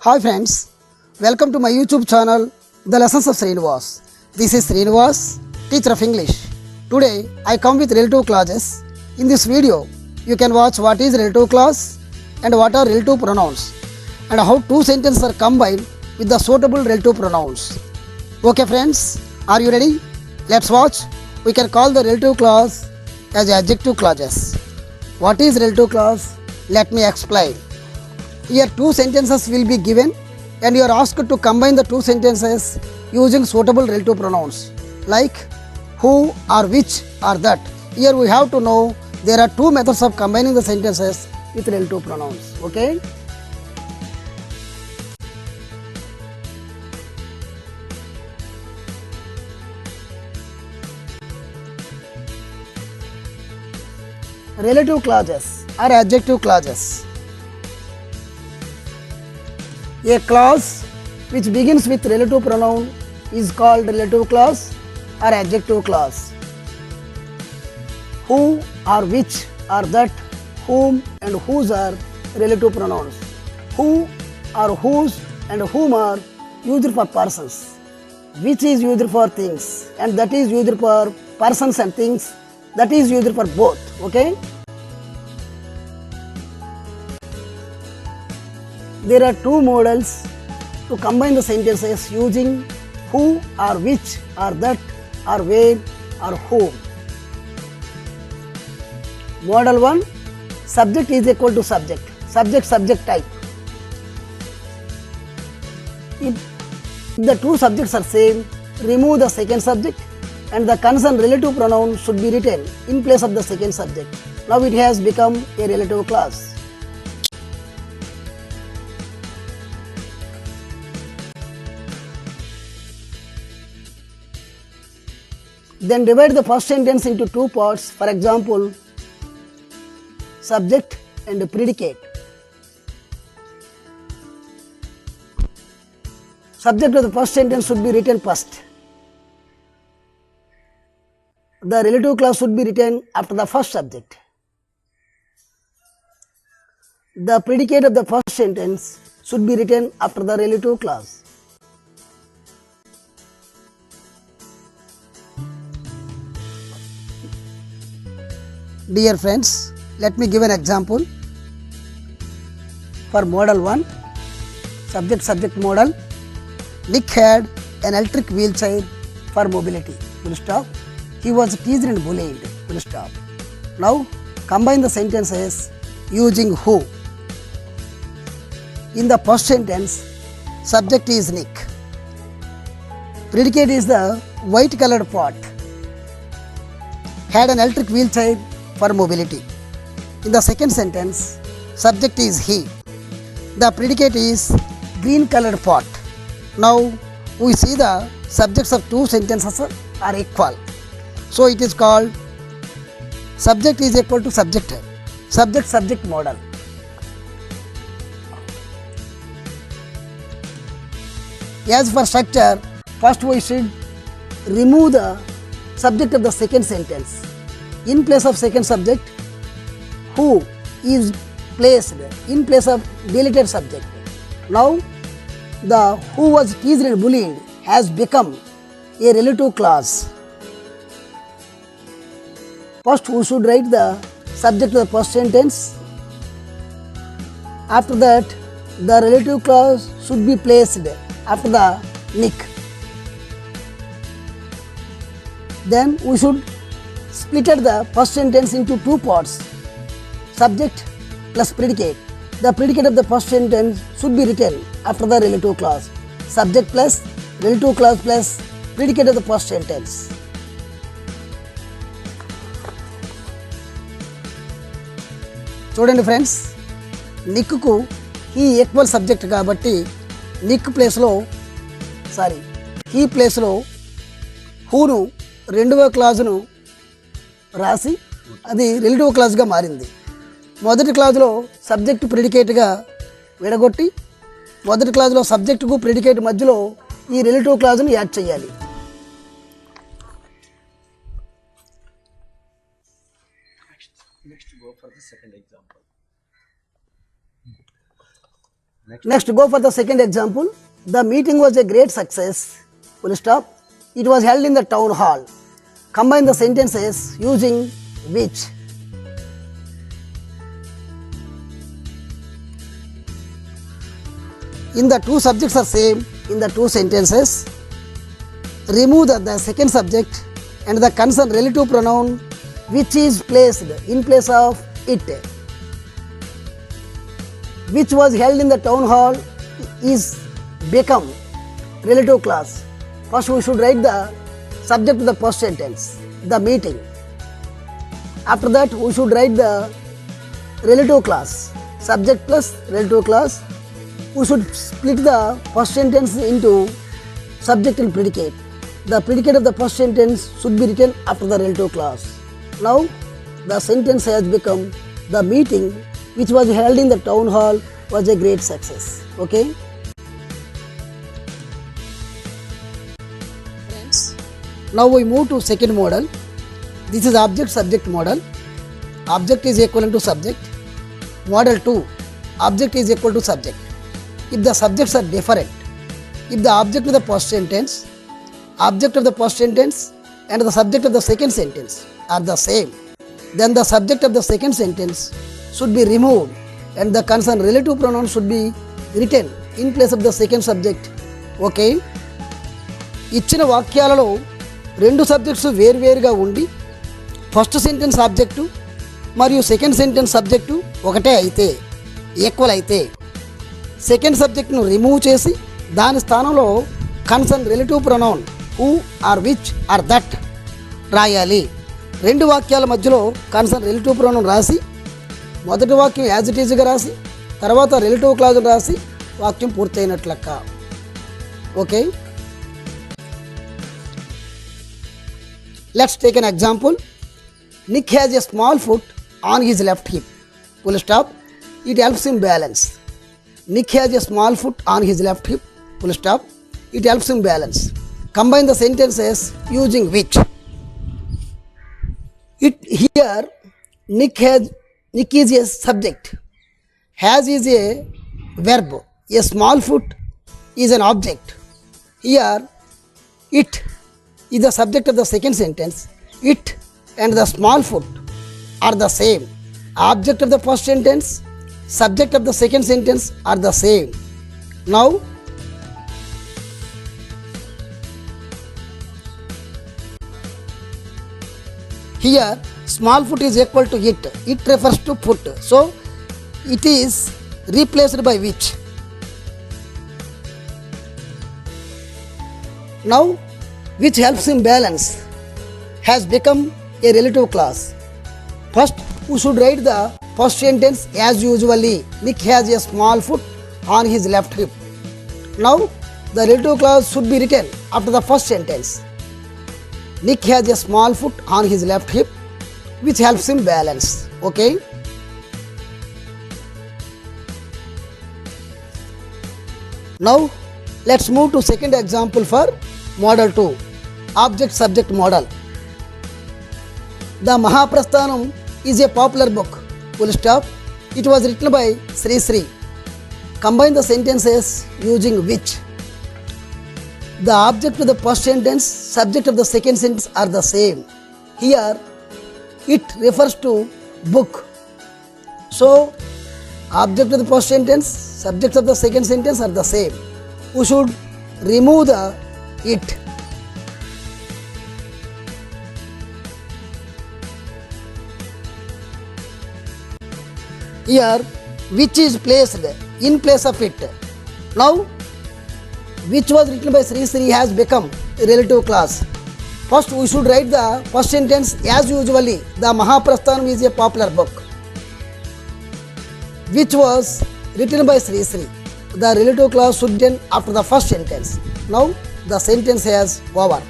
Hi friends, welcome to my YouTube channel, The Lessons of Srinivas. This is Srinivas, teacher of English. Today I come with relative clauses. In this video, you can watch what is relative clause and what are relative pronouns and how two sentences are combined with the suitable relative pronouns. Okay friends, are you ready? Let's watch. We can call the relative clause as adjective clauses. What is relative clause? Let me explain. Here two sentences will be given and you are asked to combine the two sentences using suitable relative pronouns like who or which or that. Here we have to know there are two methods of combining the sentences with relative pronouns. Okay. Relative clauses or adjective clauses. A clause which begins with relative pronoun is called relative clause or adjective clause. Who or which or that, whom and whose are relative pronouns. Who or whose and whom are used for persons. Which is used for things and that is used for persons and things, that is used for both. Okay. There are two models to combine the sentences using who or which or that or where or whom. Model 1, subject is equal to subject, subject type. If the two subjects are same, remove the second subject and the concerned relative pronoun should be written in place of the second subject. Now it has become a relative clause. Then divide the first sentence into two parts, for example, subject and predicate. Subject of the first sentence should be written first. The relative clause should be written after the first subject. The predicate of the first sentence should be written after the relative clause. Dear friends, let me give an example. For model 1, subject model, Nick had an electric wheelchair for mobility. Full stop. He was teased and bullied. Full stop. Now combine the sentences using who. In the first sentence, subject is Nick. Predicate is the white colored pot. Had an electric wheelchair for mobility. In the second sentence, subject is he. The predicate is green colored pot. Now we see the subjects of two sentences are equal. So it is called subject is equal to subject model. As for structure, first we should remove the subject of the second sentence. In place of second subject, who is placed in place of deleted subject. Now, the who was teased and bullied has become a relative clause. First, we should write the subject of the first sentence. After that, the relative clause should be placed after the Nick. Then we should split the first sentence into two parts, subject plus predicate. The predicate of the first sentence should be written after the relative clause. Subject plus relative clause plus predicate of the first sentence. చూడండి friends, నిక్కు he equal subject కాబట్టి Nick ప్లేస్లో he ప్లేస్లో హూను రెండవ క్లాజును రాసి అది relative క్లాజ్గా మారింది. మొదటి క్లాజ్లో subject ప్రెడికేట్గా విడగొట్టి మొదటి క్లాజ్లో సబ్జెక్టుకు ప్రెడికేట్ మధ్యలో ఈ రిలేటివ్ క్లాజ్ను యాడ్ చేయాలి. Next, go for the second example. The meeting was a great success. Full stop. It was held in the town hall. Combine the sentences using which. In the two subjects are same in the two sentences. Remove the second subject and the concerned relative pronoun which is placed in place of it. Which was held in the town hall is become relative clause. First we should write the subject to the first sentence, the meeting. After that we should write the relative clause, subject plus relative clause. We should split the first sentence into subject and predicate. The predicate of the first sentence should be written after the relative clause. Now the sentence has become the meeting which was held in the town hall was a great success. Okay. Friends, now we move to second model. This is object subject model. Object is equivalent to subject. Model 2, object is equal to subject. If the subjects are different, if the object of the first sentence, object of the first sentence and the subject of the second sentence are the same, then the subject of the second sentence should be removed and the concerned relative pronoun should be written in place of the second subject. Okay. ఇచ్చిన వాక్యాలలో రెండు subjects వేరువేరుగా ఉండి first sentence object మరియు second sentence subject ఒకటే అయితే, equal అయితే, second సబ్జెక్ట్ను remove చేసి దాని స్థానంలో concern relative pronoun who or which or that రాయాలి. రెండు వాక్యాల మధ్యలో కన్సర్న్ రిలేటివ్ ప్రొనౌన్ రాసి మొదటి వాక్యం యాజ్ ఇట్ ఈజ్గా రాసి తర్వాత రిలేటివ్ క్లాజ్ రాసి వాక్యం పూర్తయినట్లు లెక్క. Okay. Let's take an example. Nick has a small foot on his left hip. Full stop. It helps him balance. Nick has a small foot on his left hip. Full stop. It helps him balance. Combine the sentences using which. Here Nick is a subject. Has is a verb. A small foot is an object. Here it is the subject of the second sentence. It and the small foot are the same. Object of the first sentence, subject of the second sentence are the same. Now here small foot is equal to it. It refers to foot. So it is replaced by which. Now which helps him balance has become a relative clause. First we should write the first sentence as usually. Nick has a small foot on his left hip. Now the relative clause should be written after the first sentence. Nick has a small foot on his left hip which helps him balance. Okay. Now let's move to second example for model 2, object subject model. The Mahaprasthanam is a popular book. Full stop. It was written by Sri Sri. Combine the sentences using which. The object of the first sentence, subject of the second sentence are the same. Here it refers to book. So object of the first sentence, subject of the second sentence are the same. We should remove the it. Here which is placed in place of it. Now which was written by Sri Sri has become a relative clause. First we should write the first sentence as usually. The Mahaprasthanam is a popular book which was written by Sri Sri. The relative clause should be written after the first sentence. Now the sentence has over.